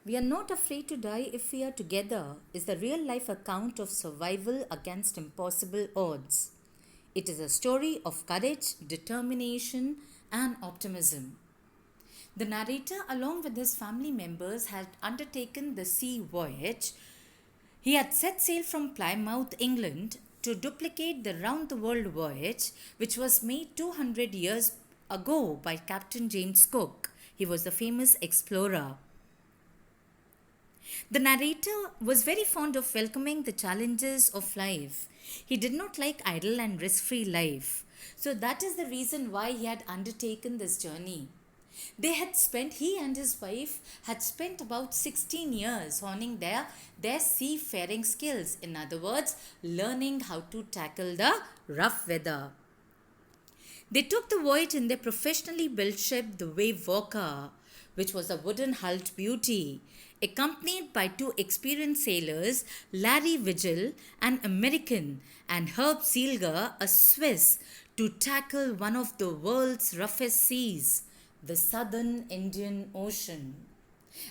We are not afraid to die if we are together is the real life account of survival against impossible odds. It is a story of courage, determination, and optimism. The narrator, along with his family members, had undertaken the sea voyage. He had set sail from Plymouth, England, to duplicate the round the world voyage, which was made 200 years ago by Captain James Cook. He was the famous explorer. The narrator was very fond of welcoming the challenges of life. He did not like idle and risk free life. So that is the reason why he had undertaken this journey. He and his wife had spent about 16 years honing their seafaring skills. In other words, learning how to tackle the rough weather. They took the voyage in their professionally built ship, the Wave Walker, which was a wooden hulled beauty, accompanied by two experienced sailors, Larry Vigil, an American, and Herb Seelger, a Swiss, to tackle one of the world's roughest seas, the Southern Indian Ocean.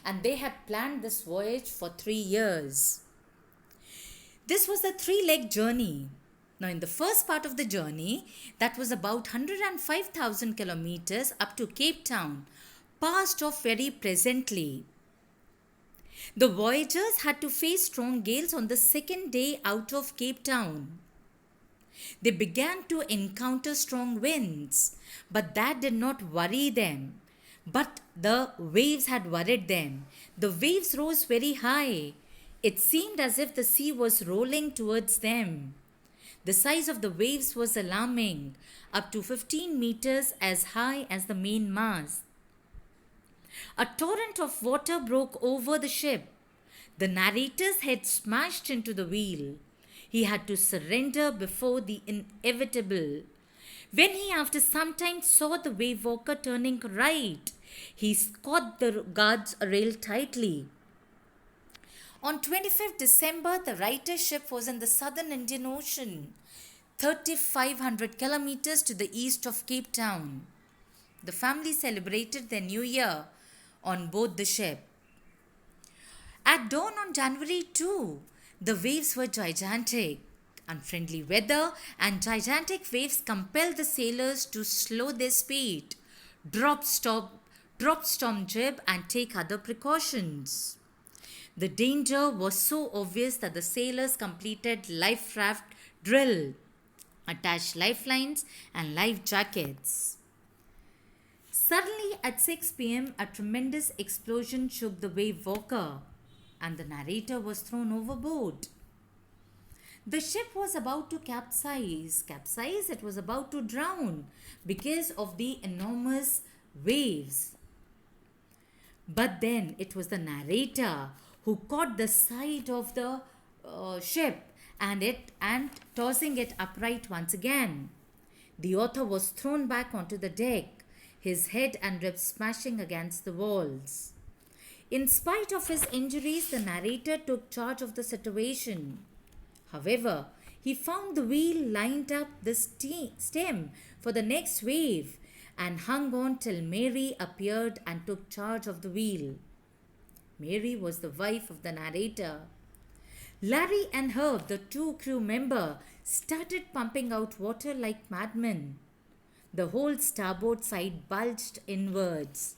And they had planned this voyage for 3 years. This was a three-leg journey. Now, in the first part of the journey, that was about 105,000 kilometers up to Cape Town, passed off very pleasantly. The voyagers had to face strong gales on the second day out of Cape Town. They began to encounter strong winds, but that did not worry them. But the waves had worried them. The waves rose very high. It seemed as if the sea was rolling towards them. The size of the waves was alarming, up to 15 meters as high as the mainmast. A torrent of water broke over the ship. The narrator's head smashed into the wheel. He had to surrender before the inevitable. When he, after some time, saw the wave walker turning right, he caught the guard's rail tightly. On 25th December, the writer's ship was in the Southern Indian Ocean, 3,500 kilometers to the east of Cape Town. The family celebrated their new year on board the ship. At dawn on January 2, the waves were gigantic. Unfriendly weather and gigantic waves compelled the sailors to slow their speed, drop storm jib, and take other precautions. The danger was so obvious that the sailors completed life raft drill, attached lifelines and life jackets. Suddenly at 6 p.m., a tremendous explosion shook the Wave Walker, and the narrator was thrown overboard. The ship was about to capsize. It was about to drown because of the enormous waves. But then it was the narrator who caught the side of the ship and tossing it upright once again. The author was thrown back onto the deck, his head and ribs smashing against the walls. In spite of his injuries, the narrator took charge of the situation. However, he found the wheel lined up the stem for the next wave and hung on till Mary appeared and took charge of the wheel. Mary was the wife of the narrator. Larry and Herb, the two crew members, started pumping out water like madmen. The whole starboard side bulged inwards.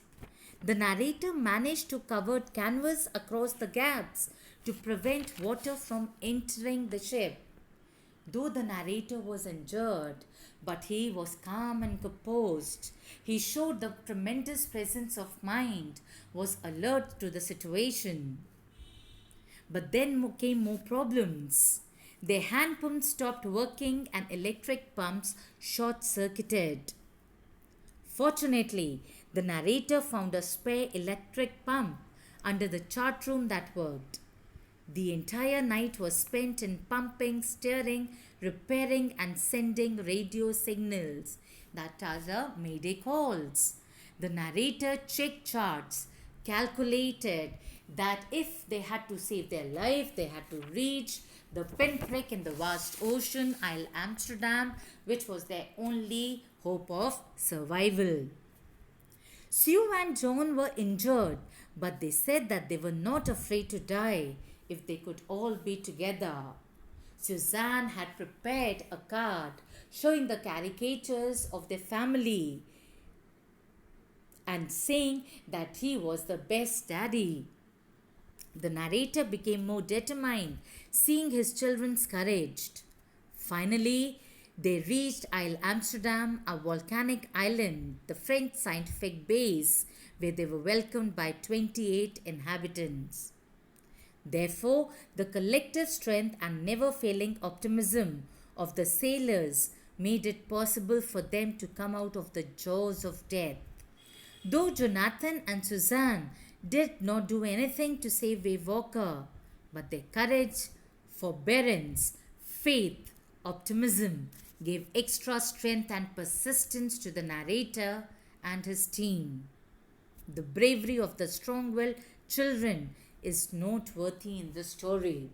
The narrator managed to cover canvas across the gaps to prevent water from entering the ship. Though the narrator was injured, but he was calm and composed. He showed the tremendous presence of mind, was alert to the situation. But then came more problems. Their hand pumps stopped working and electric pumps short circuited. Fortunately, the narrator found a spare electric pump under the chart room that worked. The entire night was spent in pumping, steering, repairing, and sending radio signals, that are the mayday calls. The narrator checked charts, calculated that if they had to save their life, they had to reach the pinprick in the vast ocean, Isle Amsterdam, which was their only hope of survival. Sue and John were injured, but they said that they were not afraid to die if they could all be together. Suzanne had prepared a card showing the caricatures of their family and saying that he was the best daddy. The narrator became more determined, seeing his children's courage. Finally, they reached Isle Amsterdam, a volcanic island, the French scientific base, where they were welcomed by 28 inhabitants. Therefore, the collective strength and never failing optimism of the sailors made it possible for them to come out of the jaws of death. Though Jonathan and Suzanne did not do anything to save Wave Walker, but their courage, forbearance, faith, optimism gave extra strength and persistence to the narrator and his team. The bravery of the strong willed children is noteworthy in the story.